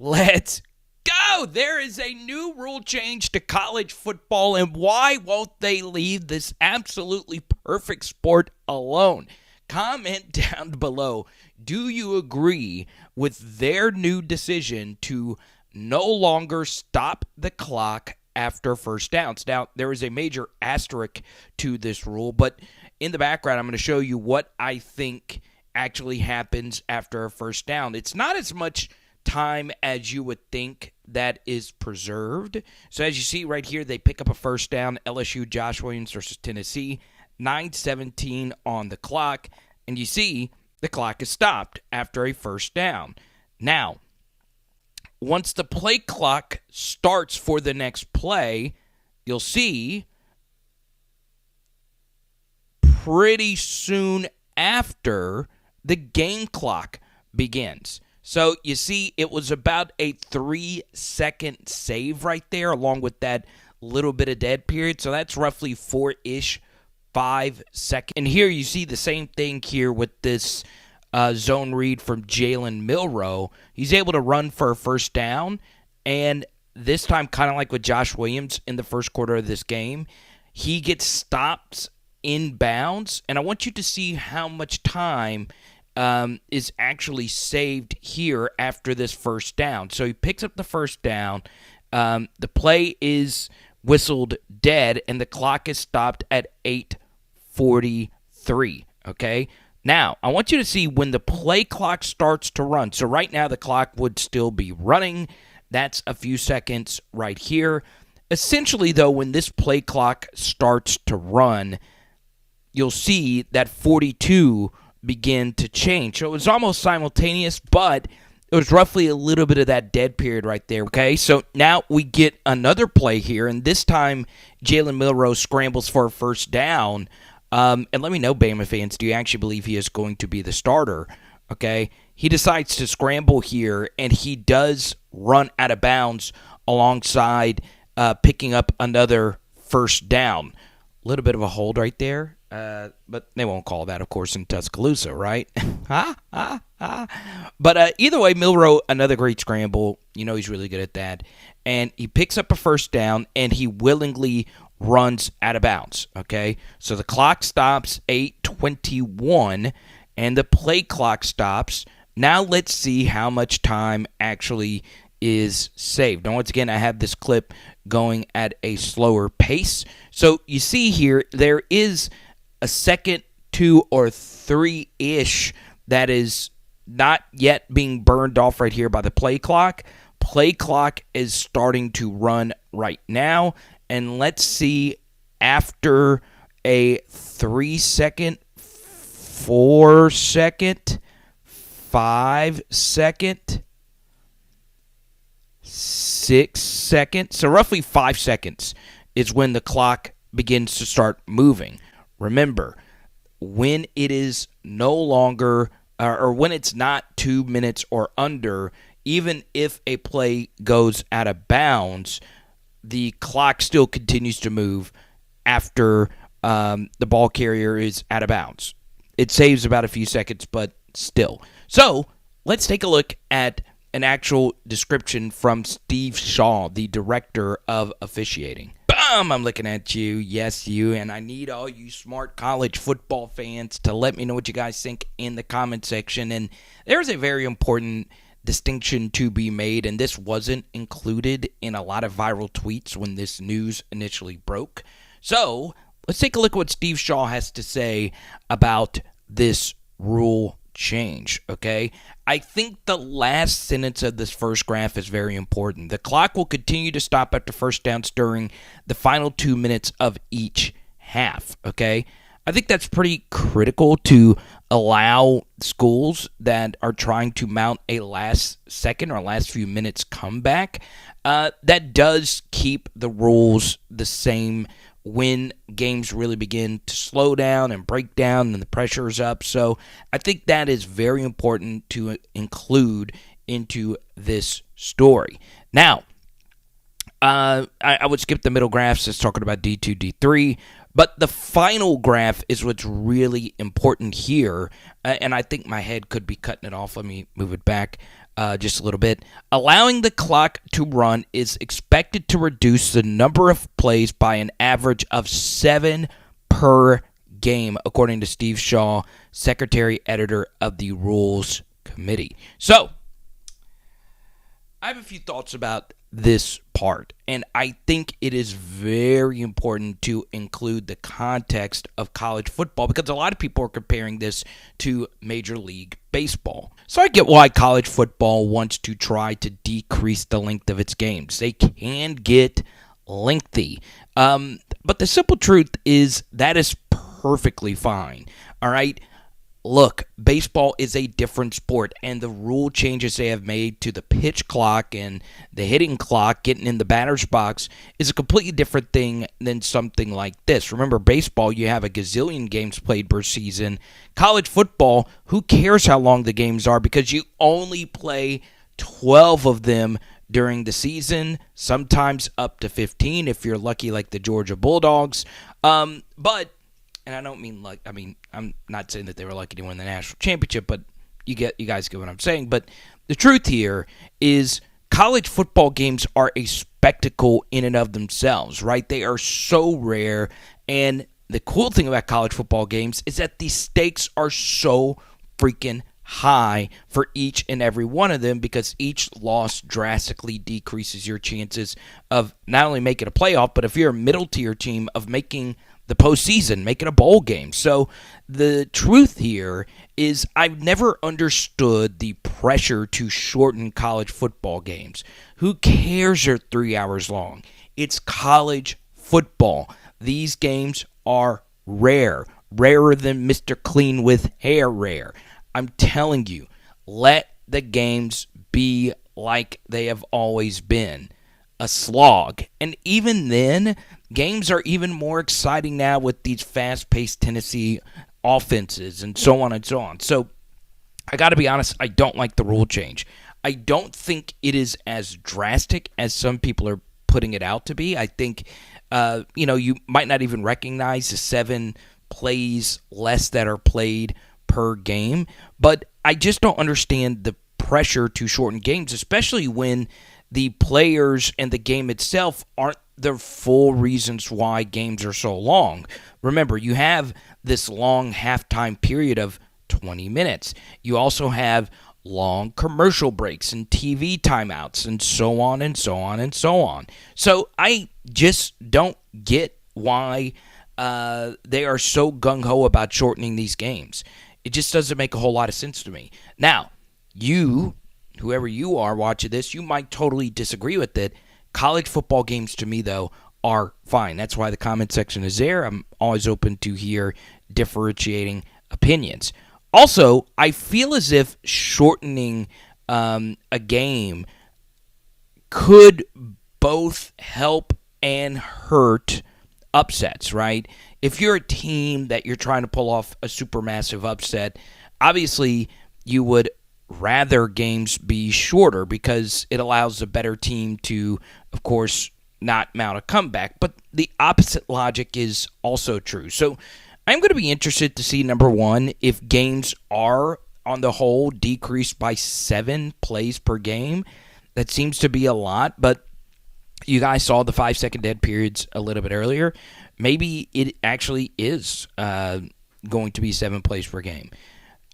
Let's go! There is a new rule change to college football, and why won't they leave this absolutely perfect sport alone? Comment down below. Do you agree with their new decision to no longer stop the clock after first downs? Now, there is a major asterisk to this rule, but in the background, I'm going to show you what I think actually happens after a first down. It's not as much time as you would think that is preserved. So as you see right here, they pick up a first down. LSU, Josh Williams versus Tennessee, 9:17 on the clock, and you see the clock is stopped after a first down. Now, once the play clock starts for the next play, you'll see pretty soon after the game clock begins. So you see it was about a 3-second save right there, along with that little bit of dead period. So that's roughly 5 seconds. And here you see the same thing here with this zone read from Jalen Milroe. He's able to run for a first down, and this time, kind of like with Josh Williams in the first quarter of this game, he gets stopped in bounds, and I want you to see how much time is actually saved here after this first down. So he picks up the first down. The play is whistled dead, and the clock is stopped at 8:43, okay? Now, I want you to see when the play clock starts to run. So right now, the clock would still be running. That's a few seconds right here. Essentially, though, when this play clock starts to run, you'll see that 42 begin to change. So it was almost simultaneous, but it was roughly a little bit of that dead period right there. Okay, so now we get another play here, and this time Jalen Milroe scrambles for a first down. And let me know, Bama fans, do you actually believe he is going to be the starter? Okay, he decides to scramble here, and he does run out of bounds alongside picking up another first down. A little bit of a hold right there. But they won't call that, of course, in Tuscaloosa, right? But either way, Milroe, another great scramble. You know he's really good at that. And he picks up a first down, and he willingly runs out of bounds, okay? So the clock stops 8:21, and the play clock stops. Now let's see how much time actually is saved. Now, once again, I have this clip going at a slower pace. So you see here, there is a second, 2 or 3-ish that is not yet being burned off right here by the play clock. Play clock is starting to run right now. And let's see, after a 3-second, 4-second, 5-second, 6-second, so roughly 5 seconds is when the clock begins to start moving. Remember, when it is no longer, or when it's not 2 minutes or under, even if a play goes out of bounds, the clock still continues to move after the ball carrier is out of bounds. It saves about a few seconds, but still. So let's take a look at an actual description from Steve Shaw, the director of officiating. I'm looking at you, yes, you, and I need all you smart college football fans to let me know what you guys think in the comment section. And there's a very important distinction to be made, and this wasn't included in a lot of viral tweets when this news initially broke. So let's take a look at what Steve Shaw has to say about this rule change, okay? I think the last sentence of this first graph is very important. The clock will continue to stop after first downs during the final 2 minutes of each half, okay? I think that's pretty critical to allow schools that are trying to mount a last second or last few minutes comeback. That does keep the rules the same when games really begin to slow down and break down and the pressure is up. So I think that is very important to include into this story. Now, I would skip the middle graphs. It's talking about D2, D3. But the final graph is what's really important here. And I think my head could be cutting it off. Let me move it back. just a little bit. Allowing the clock to run is expected to reduce the number of plays by an average of 7 per game, according to Steve Shaw, secretary editor of the Rules Committee. So, I have a few thoughts about this part, and I think it is very important to include the context of college football because a lot of people are comparing this to Major League Baseball. So I get why college football wants to try to decrease the length of its games. They can get lengthy, but the simple truth is that is perfectly fine. All right. Look, baseball is a different sport, and the rule changes they have made to the pitch clock and the hitting clock, getting in the batter's box, is a completely different thing than something like this. Remember, baseball, you have a gazillion games played per season. College football, who cares how long the games are because you only play 12 of them during the season, sometimes up to 15 if you're lucky like the Georgia Bulldogs. But and I don't mean I'm not saying that they were lucky to win the national championship, but you guys get what I'm saying. But the truth here is college football games are a spectacle in and of themselves, right? They are so rare, and the cool thing about college football games is that the stakes are so freaking high for each and every one of them because each loss drastically decreases your chances of not only making a playoff, but if you're a middle tier team, of making the postseason, making a bowl game. So the truth here is I've never understood the pressure to shorten college football games. Who cares they're 3 hours long? It's college football. These games are rare, rarer than Mr. Clean with Hair rare. I'm telling you, let the games be like they have always been, a slog. And even then, games are even more exciting now with these fast-paced Tennessee offenses and so on and so on. So I got to be honest, I don't like the rule change. I don't think it is as drastic as some people are putting it out to be. I think, you might not even recognize the 7 plays less that are played per game, but I just don't understand the pressure to shorten games, especially when the players and the game itself aren't the full reasons why games are so long. Remember, you have this long halftime period of 20 minutes. You also have long commercial breaks and TV timeouts and so on and so on and so on. So I just don't get why they are so gung-ho about shortening these games. It just doesn't make a whole lot of sense to me. Now, whoever you are watching this, you might totally disagree with it. College football games to me, though, are fine. That's why the comment section is there. I'm always open to hear differentiating opinions. Also, I feel as if shortening a game could both help and hurt upsets, right? If you're a team that you're trying to pull off a supermassive upset, obviously you would rather games be shorter because it allows the better team to, of course, not mount a comeback. But the opposite logic is also true. So I'm going to be interested to see, number one, if games are, on the whole, decreased by 7 plays per game. That seems to be a lot, but you guys saw the 5-second dead periods a little bit earlier. Maybe it actually is going to be 7 plays per game.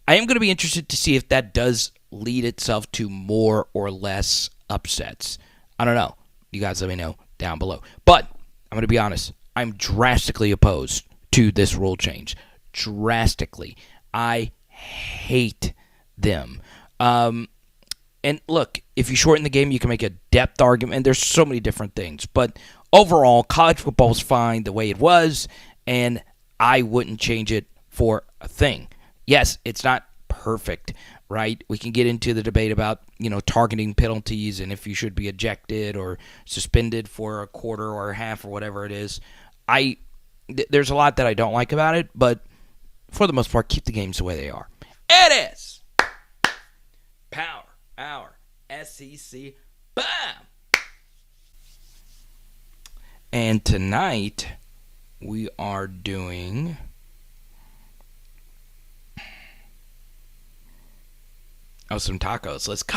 I am going to be interested to see if that does lead itself to more or less upsets. I don't know. You guys let me know down below. But I'm going to be honest. I'm drastically opposed to this rule change. Drastically. I hate them. And look, if you shorten the game, you can make a depth argument. And there's so many different things. But overall, college football is fine the way it was. And I wouldn't change it for a thing. Yes, it's not perfect, right? We can get into the debate about, targeting penalties and if you should be ejected or suspended for a quarter or a half or whatever it is. There's a lot that I don't like about it, but for the most part, keep the games the way they are. It is Power Hour SEC. Bam! And tonight, we are doing some tacos. Let's go.